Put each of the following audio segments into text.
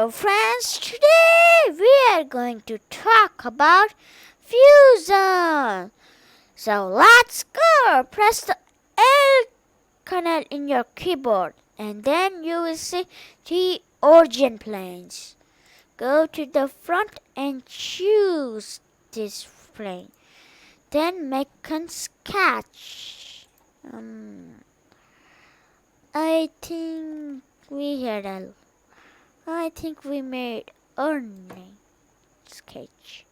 Hello friends, today we are going to talk about fusion. So let's go. Press the L kernel in your keyboard and then you will see the origin planes. Go to the front and choose this plane. Then make a sketch. I think we had a I think we made earning sketch.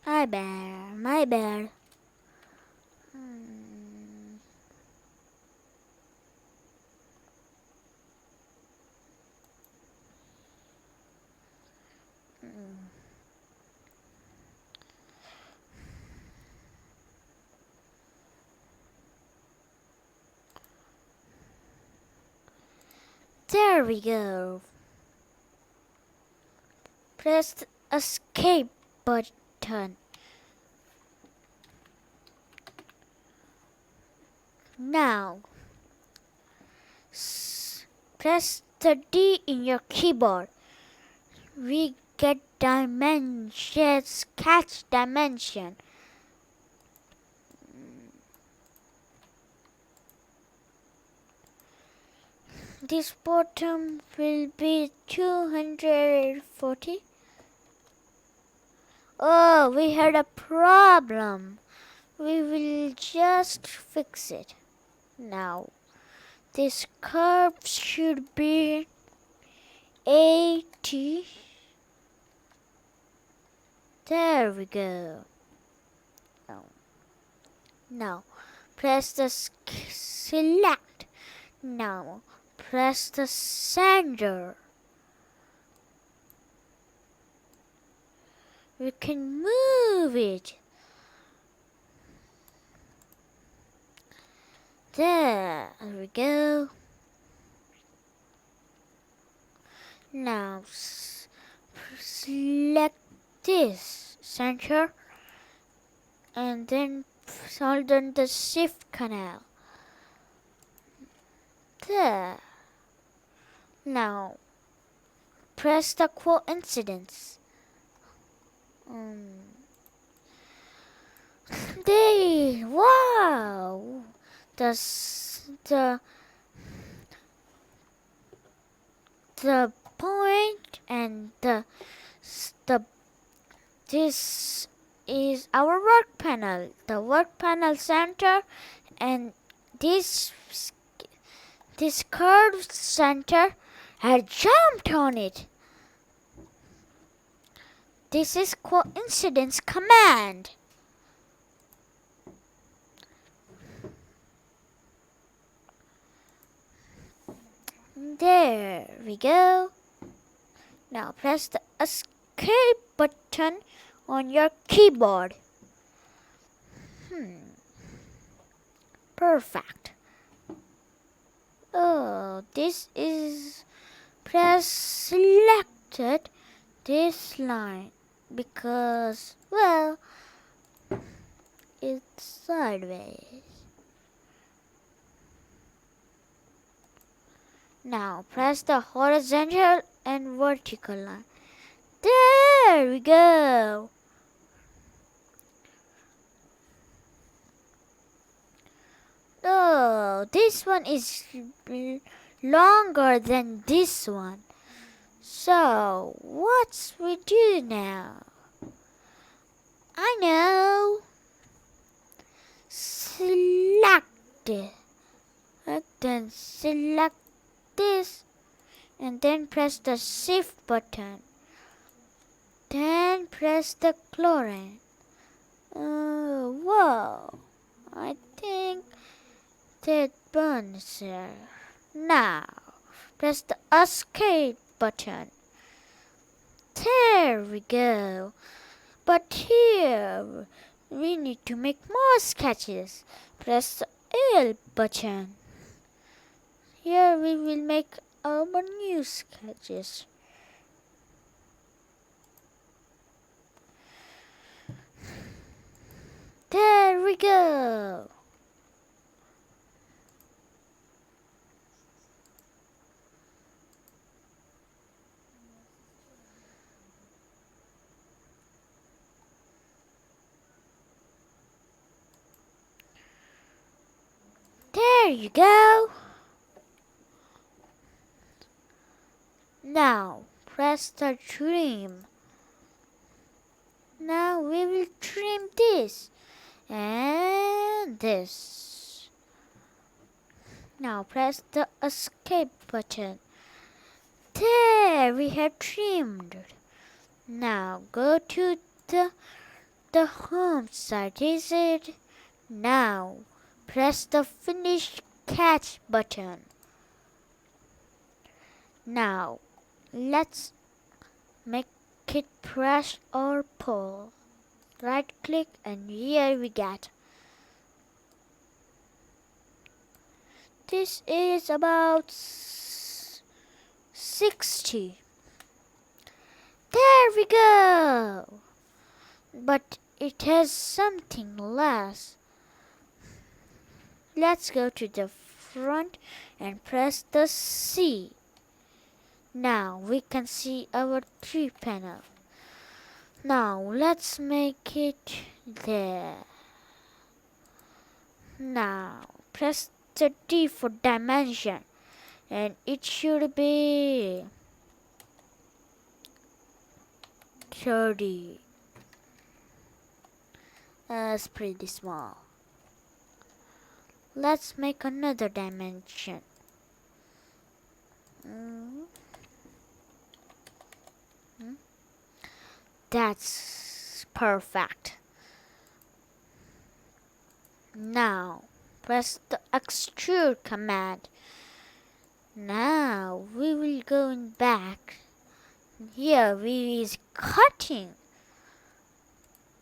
My bad. There we go. Press the escape button. Now, press the D in your keyboard. We get dimension, sketch dimension. This bottom will be 240. Oh, we had a problem. We will just fix it. Now, this curve should be 80. There we go. Now, press the select. Now, press the center. We can move it. There we go. Now select this center and then hold on the shift canal. There. Now press the coincidence. Wow! The point and this is our work panel. The work panel center and this curved center had jumped on it. This is coincidence command. There we go. Now press the escape button on your keyboard. Perfect. Oh, this is press selected this line because, well, it's sideways. Now press the horizontal and vertical line. There we go. no, this one is longer than this one. So, what we do now? I know. Select it. Then select this and then press the shift button. Then press the chlorine. Whoa. I think that burns here. Now, press the escape button. There we go. But here, we need to make more sketches. Press the L button. Here we will make our new sketches. There we go. There you go. Now press the trim. Now we will trim this and this. Now press the escape button. There we have trimmed. Now go to the home side, is it? Now press the finish sketch button. Now let's make it press or pull. Right click and here we get. This is about 60. There we go. But it has something less. Let's go to the front and press the C. Now we can see our tree panel. Now let's make it there. Now press the D for dimension and it should be 30. That's pretty small. Let's make another dimension. That's perfect. Now press the extrude command. Now we will go back. Here we is cutting.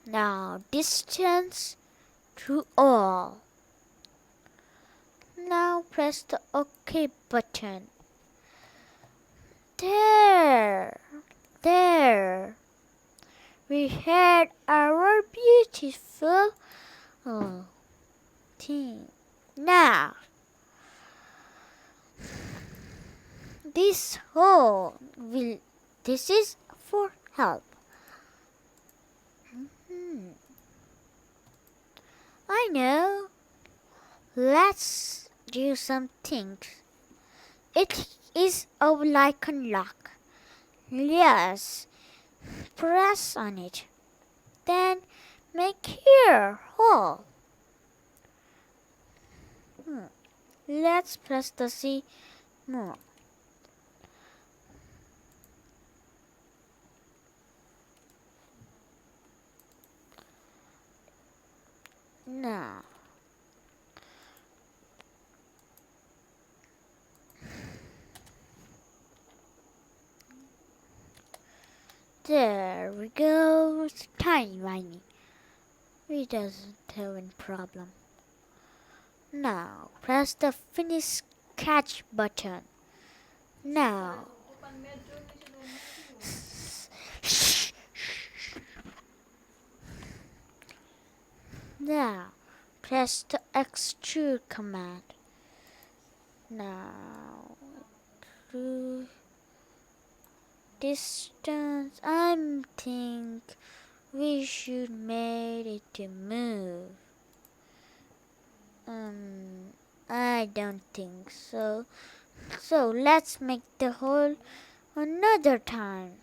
Now distance to all. Now press the OK button. There. We had our beautiful thing. Now, this is for help. I know. Let's do some things. It is a like unlock. Yes. Press on it. Then make here hole. Let's press the C more. Now there we go. It's tiny. It doesn't have any problem. Now press the finish sketch button. Now press the extrude command. Now extrude distance. I think we should make it to move. I don't think so. So let's make the hole another time.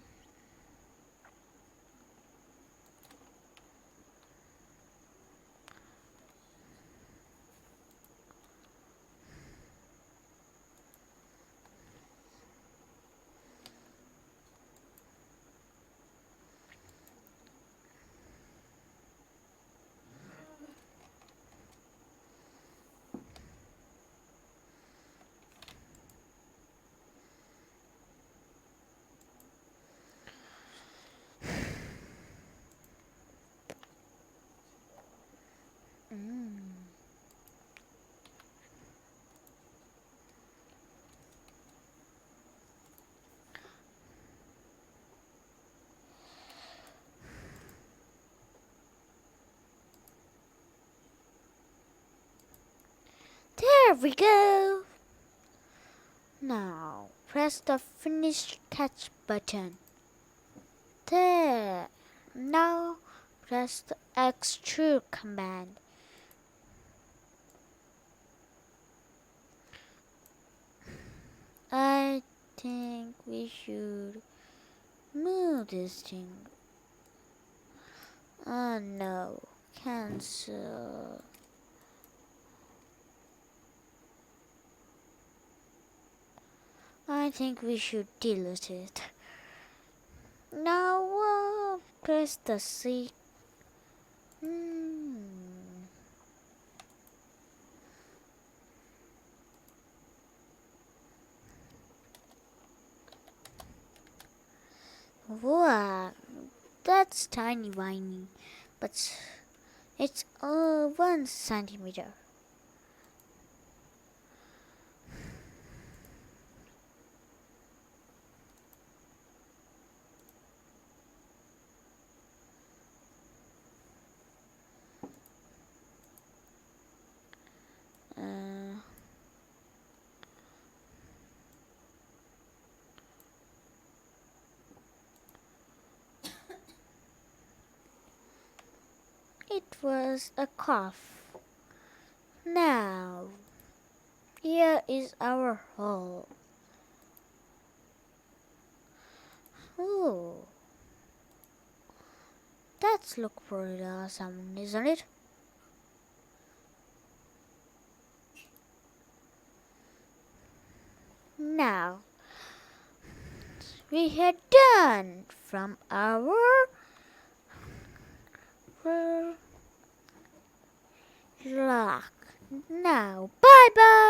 There we go. Now press the finish catch button. There. Now press the extrude command. I think we should move this thing. Oh no, cancel. I think we should delete it. Now press the C. Wow, that's tiny whiny, but it's 1 centimeter. It was a cough. Now, here is our hole. Oh, that's look pretty awesome, isn't it? Now, we are done from our lock. Now, bye bye.